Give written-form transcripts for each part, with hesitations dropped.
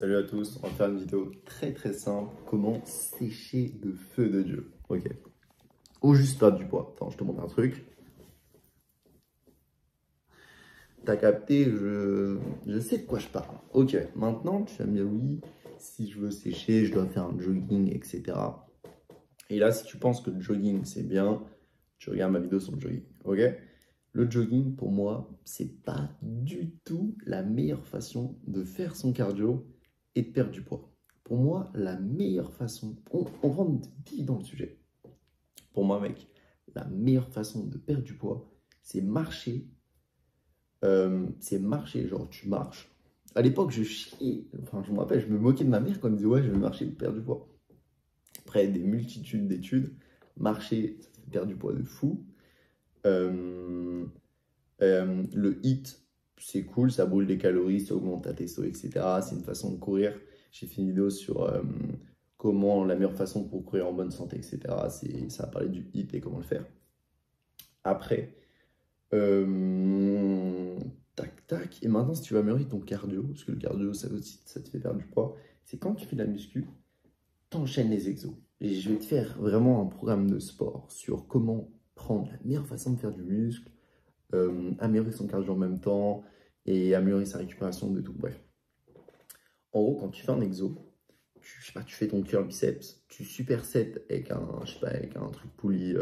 Salut à tous, on va faire une vidéo très simple. Comment sécher de feu de Dieu. Ok. Ou juste perdre du poids. Attends, je te montre un truc. T'as capté, je sais de quoi je parle. Ok, maintenant tu vas me dire oui, si je veux sécher, je dois faire un jogging, etc. Et là, si tu penses que le jogging c'est bien, tu regardes ma vidéo sur le jogging. Ok? Le jogging, pour moi, c'est pas du tout la meilleure façon de faire son cardio et de perdre du poids. Pour moi, la meilleure façon, on rentre vite dans le sujet. Pour moi, mec, la meilleure façon de perdre du poids, c'est marcher. Genre tu marches. À l'époque, je chiais, enfin, je me rappelle, je me moquais de ma mère quand elle me disait, ouais, je vais marcher pour perdre du poids. Après des multitudes d'études, marcher, ça te fait perdre du poids de fou. Le HIIT, c'est cool, ça brûle des calories, ça augmente ta testo, etc. C'est une façon de courir. J'ai fait une vidéo sur comment la meilleure façon pour courir en bonne santé, etc. Ça a parlé du HIIT et comment le faire. Après, tac. Et maintenant, si tu veux améliorer ton cardio, parce que le cardio, ça aussi, ça te fait perdre du poids, c'est quand tu fais de la muscu, t'enchaînes les exos. Et je vais te faire vraiment un programme de sport sur comment prendre la meilleure façon de faire du muscle, améliorer son cardio en même temps et améliorer sa récupération de tout. Bref. En gros, quand tu fais un exo, je sais pas, tu fais ton curl biceps, tu supersets avec avec un truc poulie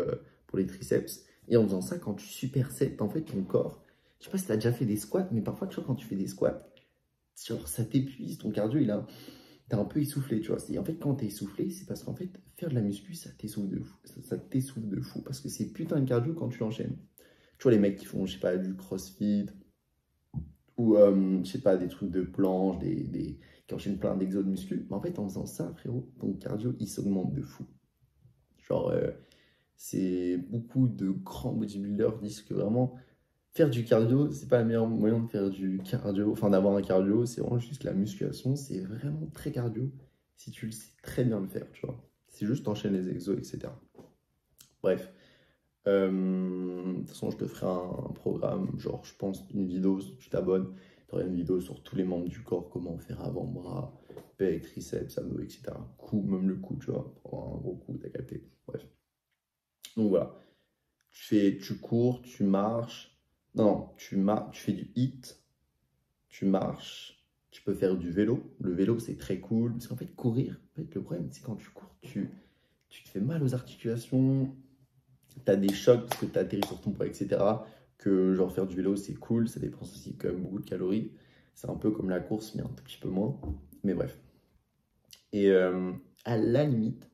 pour les triceps. Et en faisant ça, quand tu supersets, en fait, ton corps, je sais pas si tu as déjà fait des squats, mais parfois, tu vois, quand tu fais des squats, genre, ça t'épuise, ton cardio, t'es un peu essoufflé, tu vois. Et en fait, quand t'es essoufflé, c'est parce qu'en fait, faire de la muscu, ça t'essouffle de fou. Ça t'essouffle de fou parce que c'est putain de cardio quand tu l'enchaînes. Tu vois, les mecs qui font, je sais pas, du crossfit ou, je sais pas, des trucs de planche, qui enchaînent plein d'exos de muscu. Mais en fait, en faisant ça, frérot, ton cardio, il s'augmente de fou. Genre, c'est beaucoup de grands bodybuilders disent que vraiment, faire du cardio, c'est pas le meilleur moyen de faire du cardio, enfin d'avoir un cardio, c'est vraiment juste la musculation, c'est vraiment très cardio si tu le sais très bien le faire, tu vois. C'est juste t'enchaînes les exos, etc. Bref. De toute façon, je te ferai un programme, genre, je pense, une vidéo, si tu t'abonnes, tu auras une vidéo sur tous les membres du corps, comment faire avant-bras, pec, triceps, abdos, etc. Cou, même le cou, tu vois, pour avoir un gros cou, t'as capté. Bref. Donc voilà, tu cours, tu marches, non, tu fais du HIIT, tu marches, tu peux faire du vélo. Le vélo, c'est très cool, parce qu'en fait, courir, en fait, le problème, c'est quand tu cours, tu te fais mal aux articulations, tu as des chocs parce que tu atterris sur ton poids, etc. Que genre faire du vélo, c'est cool, ça dépense aussi quand même beaucoup de calories. C'est un peu comme la course, mais un tout petit peu moins. Mais bref. Et à la limite,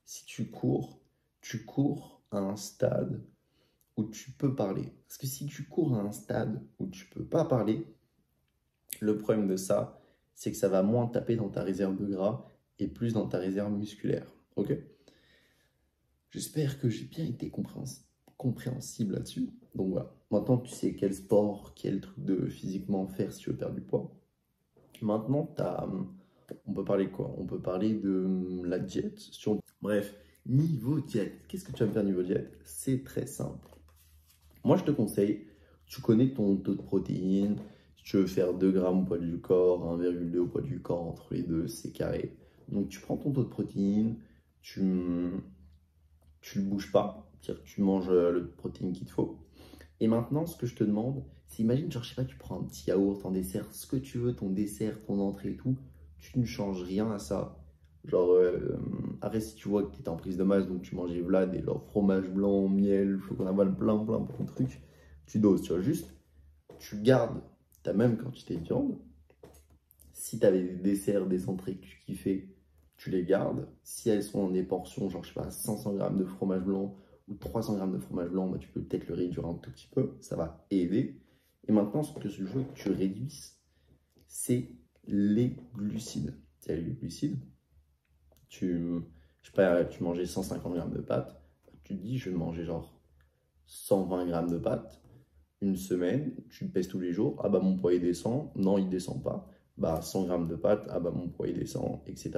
si tu cours à un stade où tu peux parler. Parce que si tu cours à un stade où tu peux pas parler, le problème de ça, c'est que ça va moins taper dans ta réserve de gras et plus dans ta réserve musculaire. Ok? J'espère que j'ai bien été compréhensible là-dessus. Donc voilà, maintenant tu sais quel sport, quel truc de physiquement faire si tu veux perdre du poids. Maintenant, on peut parler de quoi? On peut parler de la diète. Bref, niveau diète. Qu'est-ce que tu vas me faire niveau diète? C'est très simple. Moi, je te conseille, tu connais ton taux de protéines. Si tu veux faire 2 grammes au poids du corps, 1,2 au poids du corps, entre les deux, c'est carré. Donc tu prends ton taux de protéines, tu le bouges pas, c'est-à-dire que tu manges le protéine qu'il te faut. Et maintenant, ce que je te demande, c'est imagine, genre, je sais pas, tu prends un petit yaourt en dessert, ce que tu veux, ton dessert, ton entrée et tout, tu ne changes rien à ça. Genre, après, si tu vois que tu es en prise de masse, donc tu manges des Vlad et genre fromage blanc, miel, chocolat, plein de trucs, tu doses, tu vois, juste, tu gardes ta même quantité de viande. Si tu avais des desserts, des entrées que tu kiffais, tu les gardes. Si elles sont dans des portions, genre, je sais pas, 500 grammes de fromage blanc ou 300 grammes de fromage blanc, bah, tu peux peut-être le réduire un tout petit peu. Ça va aider. Et maintenant, ce que je veux que tu réduises, c'est les glucides. C'est les glucides. Je sais pas, tu mangeais 150 grammes de pâtes. Tu te dis, je vais manger genre 120 grammes de pâtes une semaine, tu te pèses tous les jours, ah bah mon poids il descend, non il descend pas, bah 100 grammes de pâtes, ah bah mon poids il descend, etc.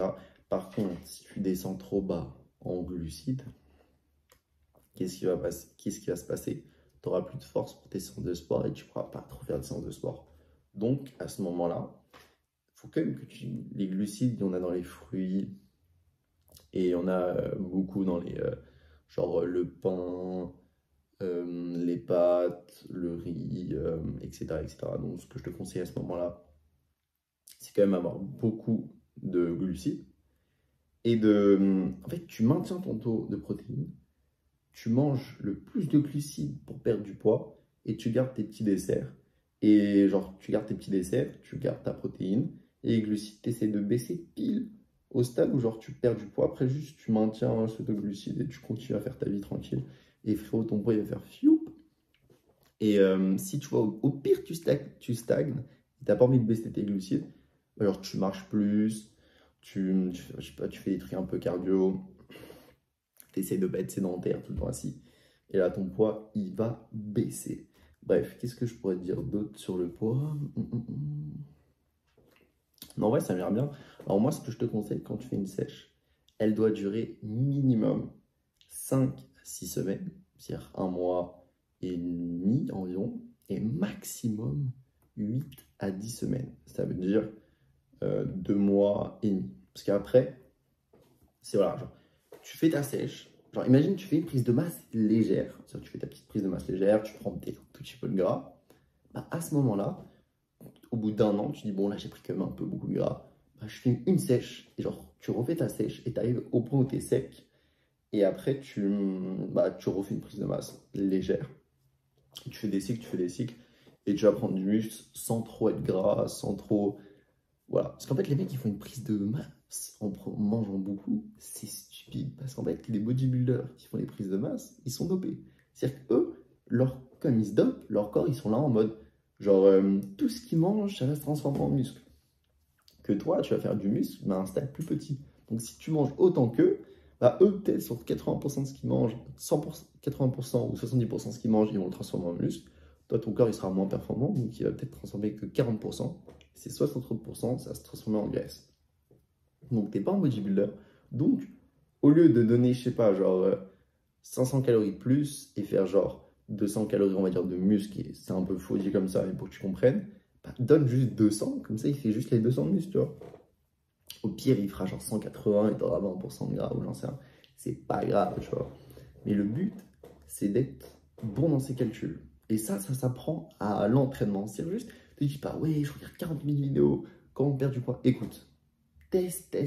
Par contre, si tu descends trop bas en glucides, qu'est-ce qui va se passer? Tu n'auras plus de force pour tes séances de sport et tu ne pourras pas trop faire de séances de sport. Donc à ce moment-là, il faut quand même que les glucides, il y en a dans les fruits, et il y en a beaucoup dans les, genre le pain, les pâtes, le riz, etc., etc. Donc, ce que je te conseille à ce moment-là, c'est quand même avoir beaucoup de glucides et en fait, tu maintiens ton taux de protéines, tu manges le plus de glucides pour perdre du poids et tu gardes tes petits desserts. Et genre, tu gardes tes petits desserts, tu gardes ta protéine et les glucides, tu essaies de baisser pile au stade où genre tu perds du poids. Après, juste tu maintiens ce taux de glucides et tu continues à faire ta vie tranquille. Et frérot, ton poids il va faire fiou. Et si tu vois, au pire, tu stagnes, tu n'as pas envie de baisser tes glucides, alors tu marches plus, je sais pas, tu fais des trucs un peu cardio, tu essaies de pas être sédentaire tout le temps assis. Et là, ton poids, il va baisser. Bref, qu'est-ce que je pourrais te dire d'autre sur le poids? Non, ouais, ça m'ira bien. Alors moi, ce que je te conseille quand tu fais une sèche, elle doit durer minimum 5 à 6 semaines, c'est-à-dire un mois et demi environ, et maximum 8 à 10 semaines. Ça veut dire 2 mois et demi. Parce qu'après, c'est voilà, genre, tu fais ta sèche. Genre, imagine, tu fais une prise de masse légère. Tu fais ta petite prise de masse légère, tu prends peut-être un tout petit peu de gras. Bah, à ce moment-là, au bout d'un an, tu dis, bon, là, j'ai pris quand même un peu beaucoup de gras. Bah, je fais une sèche, et genre, tu refais ta sèche, et tu arrives au point où tu es sec. Et après, tu refais une prise de masse légère. Tu fais des cycles, et tu vas prendre du muscle sans trop être gras, sans trop... Voilà. Parce qu'en fait, les mecs, ils font une prise de masse en mangeant beaucoup. C'est stupide. Parce qu'en fait, les bodybuilders qui font les prises de masse, ils sont dopés. C'est-à-dire qu'eux, comme ils se dopent, leur corps, ils sont là en mode, genre, tout ce qu'ils mangent, ça va se transformer en muscle. Que toi, tu vas faire du muscle, mais à un stade plus petit. Donc, si tu manges autant qu'eux, bah, eux, peut-être sur 80% de ce qu'ils mangent, 100%, 80% ou 70% de ce qu'ils mangent, ils vont le transformer en muscle. Toi, ton corps, il sera moins performant, donc il va peut-être transformer que 40%. C'est 60%, ça va se transformer en graisse. Donc, tu n'es pas un bodybuilder. Donc, au lieu de donner, je sais pas, genre 500 calories de plus et faire genre 200 calories, on va dire, de muscle, et c'est un peu faux dit comme ça, mais pour que tu comprennes, bah, donne juste 200, comme ça, il fait juste les 200 de muscle, tu vois. Au pire, il fera genre 180 et tu auras 20% de gras ou j'en sais rien. C'est pas grave, tu vois. Mais le but, c'est d'être bon dans ses calculs. Et ça s'apprend à l'entraînement. C'est juste, tu dis pas, ouais, je regarde 40 000 vidéos, comment perdre du poids. Écoute, teste,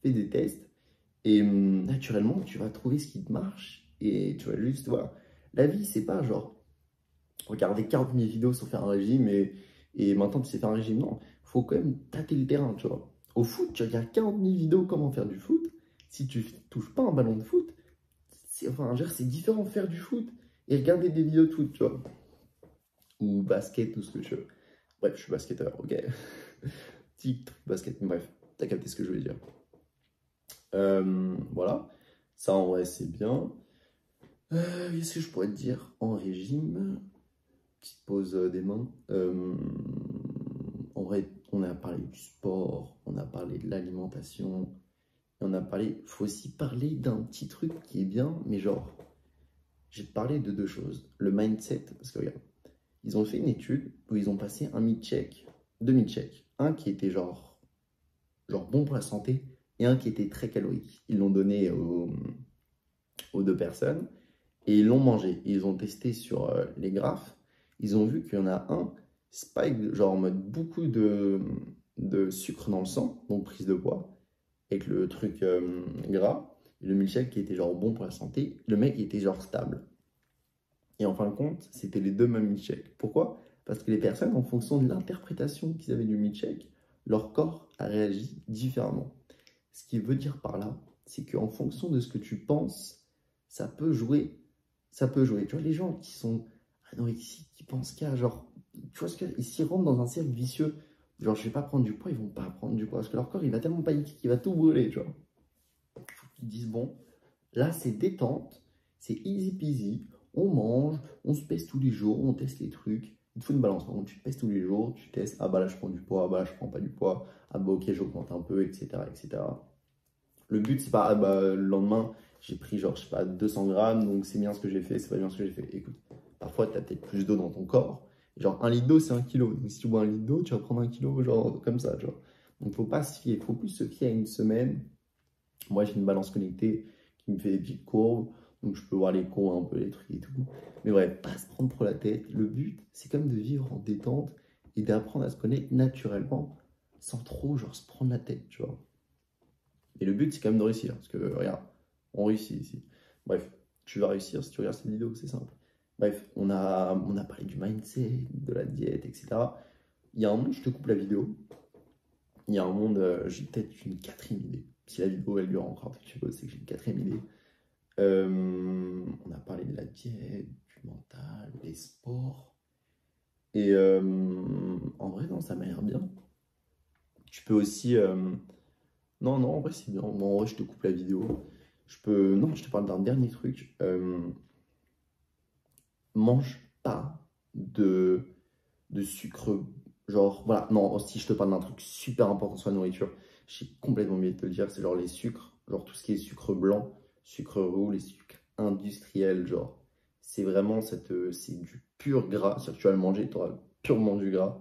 fais des tests. Et naturellement, tu vas trouver ce qui te marche. Et tu vas juste, voilà. La vie, c'est pas genre, regarder 40 000 vidéos sur faire un régime et maintenant tu sais faire un régime. Non, faut quand même tâter le terrain, tu vois. Au foot, tu regardes 40 000 vidéos comment faire du foot. Si tu touches pas un ballon de foot, c'est différent de faire du foot et regarder des vidéos de foot, tu vois. Ou basket, tout ce que tu veux. Bref, je suis basketteur, ok. Petit truc basket, bref, t'as capté ce que je voulais dire. Voilà, ça en vrai c'est bien. Qu'est-ce que je pourrais te dire en régime? Petite pause des mains. En vrai, on a parlé du sport, on a parlé de l'alimentation, et on a parlé. Faut aussi parler d'un petit truc qui est bien, mais genre, j'ai parlé de deux choses. Le mindset, parce que regarde, ils ont fait une étude où ils ont passé un mid-check, deux mid-checks. Un qui était genre bon pour la santé et un qui était très calorique. Ils l'ont donné aux deux personnes et ils l'ont mangé. Ils ont testé sur les graphes. Ils ont vu qu'il y en a un spike, genre en mode beaucoup de sucre dans le sang, donc prise de poids, avec le truc gras, et le milkshake qui était genre bon pour la santé, le mec était genre stable. Et en fin de compte, c'était les deux mêmes milkshakes. Pourquoi? Parce que les personnes, en fonction de l'interprétation qu'ils avaient du milkshake, leur corps a réagi différemment. Ce qui veut dire par là, c'est qu'en fonction de ce que tu penses, ça peut jouer. Ça peut jouer. Tu vois, les gens qui sont anorexiques, qui pensent qu'à genre, tu vois ce que, ils s'y rentrent dans un cercle vicieux. Genre, je vais pas prendre du poids, ils vont pas prendre du poids. Parce que leur corps, il va tellement paniquer qu'il va tout brûler, tu vois. Il faut qu'ils disent, bon, là, c'est détente, c'est easy peasy, on mange, on se pèse tous les jours, on teste les trucs. Il te faut une balance. Donc, tu te pèses tous les jours, tu testes, ah bah là, je prends du poids, ah bah là, je prends pas du poids, ah bah ok, j'augmente un peu, etc., etc. Le but, c'est pas, ah bah, le lendemain, j'ai pris genre, je sais pas, 200 grammes, donc c'est bien ce que j'ai fait, c'est pas bien ce que j'ai fait. Écoute, parfois, tu as peut-être plus d'eau dans ton corps, Genre, 1 litre d'eau, c'est 1 kilo. Donc, si tu bois 1 litre d'eau, tu vas prendre 1 kilo, genre, comme ça, tu vois. Donc, faut pas se fier, faut plus se fier à une semaine. Moi, j'ai une balance connectée qui me fait des petites courbes. Donc, je peux voir les courbes, un peu les trucs et tout. Mais bref, pas se prendre trop la tête. Le but, c'est comme de vivre en détente et d'apprendre à se connaître naturellement sans trop, genre, se prendre la tête, tu vois. Et le but, c'est quand même de réussir. Parce que, regarde, on réussit ici. Bref, tu vas réussir si tu regardes cette vidéo, c'est simple. Bref, on a parlé du mindset, de la diète, etc. Il y a un monde, je te coupe la vidéo. Il y a un monde, j'ai peut-être une quatrième idée. Si la vidéo, elle dure encore, tu supposes, c'est que j'ai une quatrième idée. On a parlé de la diète, du mental, des sports. Et en vrai, non, ça m'a l'air bien. Tu peux aussi... Non, non, en vrai, c'est bien. Bon, en vrai, je te coupe la vidéo. Non, je te parle d'un dernier truc. Mange pas de sucre. Genre, voilà. Non, si je te parle d'un truc super important sur la nourriture, j'ai complètement oublié de te le dire. C'est genre les sucres. Genre tout ce qui est sucre blanc, sucre roux, les sucres industriels. Genre, c'est vraiment c'est du pur gras. C'est-à-dire que tu vas le manger, tu auras purement du gras.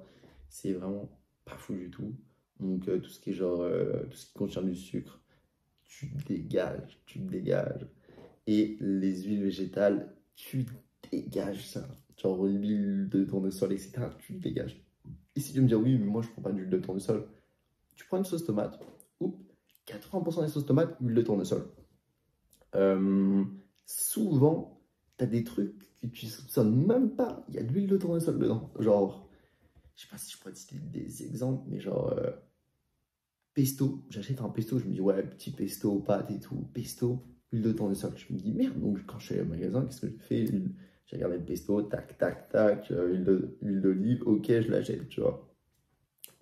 C'est vraiment pas fou du tout. Donc, tout ce qui est genre, tout ce qui contient du sucre, tu dégages, tu dégages. Et les huiles végétales, tu dégages ça. Genre l'huile de tournesol, etc. Tu dégages. Et si tu me dis, oui, mais moi je prends pas d'huile de tournesol, tu prends une sauce tomate, ou 80% des sauces tomates, huile de tournesol. Euh, Souvent, tu as des trucs que tu soupçonnes même pas, il y a de l'huile de tournesol dedans. Genre, je sais pas si je pourrais te citer des exemples, mais genre, pesto, j'achète un pesto, je me dis, ouais, petit pesto, pâte et tout, pesto, huile de tournesol. Je me dis, merde, donc quand je suis allé au magasin, qu'est-ce que j'ai fait? J'ai regardé le pesto, tac, tac, tac, huile d'olive, ok, je l'achète, tu vois.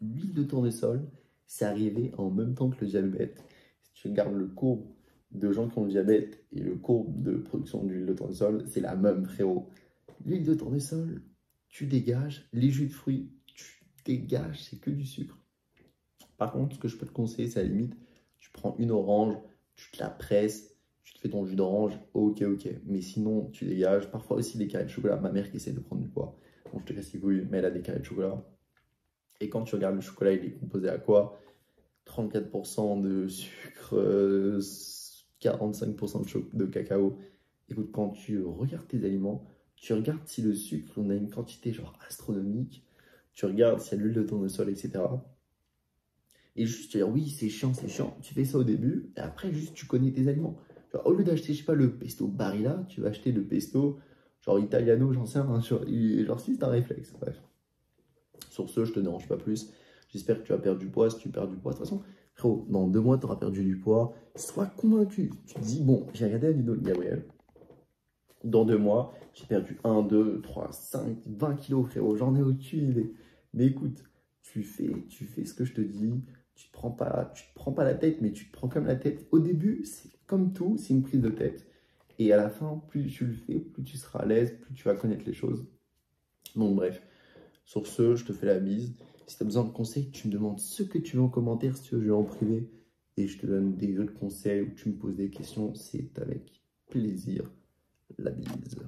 L'huile de tournesol, c'est arrivé en même temps que le diabète. Si tu regardes le courbe de gens qui ont le diabète et le courbe de production d'huile de tournesol, c'est la même, frérot. L'huile de tournesol, tu dégages. Les jus de fruits, tu dégages, c'est que du sucre. Par contre, ce que je peux te conseiller, c'est à la limite, tu prends une orange, tu te la presses, tu te fais ton jus d'orange, ok, ok. Mais sinon, tu dégages. Parfois aussi des carrés de chocolat. Ma mère qui essaie de prendre du poids. Bon, je te casse les couilles, mais elle a des carrés de chocolat. Et quand tu regardes le chocolat, il est composé à quoi? 34% de sucre, 45% de cacao. Écoute, quand tu regardes tes aliments, tu regardes si le sucre, on a une quantité genre astronomique, tu regardes s'il y a de l'huile de tournesol, etc. Et juste tu vas dire oui, c'est chiant, tu fais ça au début, et après juste tu connais tes aliments. Genre, au lieu d'acheter, je sais pas, le pesto Barilla, tu vas acheter le pesto genre italiano, j'en sais rien, genre si c'est un réflexe, bref. Sur ce, je te dérange pas plus. J'espère que tu vas perdre du poids. Si tu perds du poids, de toute façon, frérot, dans 2 mois, tu auras perdu du poids. Sois convaincu. Tu te dis, bon, j'ai regardé la vidéo de Gabriel. Dans 2 mois, j'ai perdu 1, 2, 3, 5, 20 kilos, frérot. J'en ai aucune idée. Mais écoute, tu fais ce que je te dis. Tu te prends pas la tête, mais tu te prends comme la tête. Au début, c'est comme tout, c'est une prise de tête. Et à la fin, plus tu le fais, plus tu seras à l'aise, plus tu vas connaître les choses. Donc bref. Sur ce, je te fais la bise. Si tu as besoin de conseils, tu me demandes ce que tu veux en commentaire, si tu veux, je vais en privé. Et je te donne des autres conseils ou tu me poses des questions. C'est avec plaisir. La bise.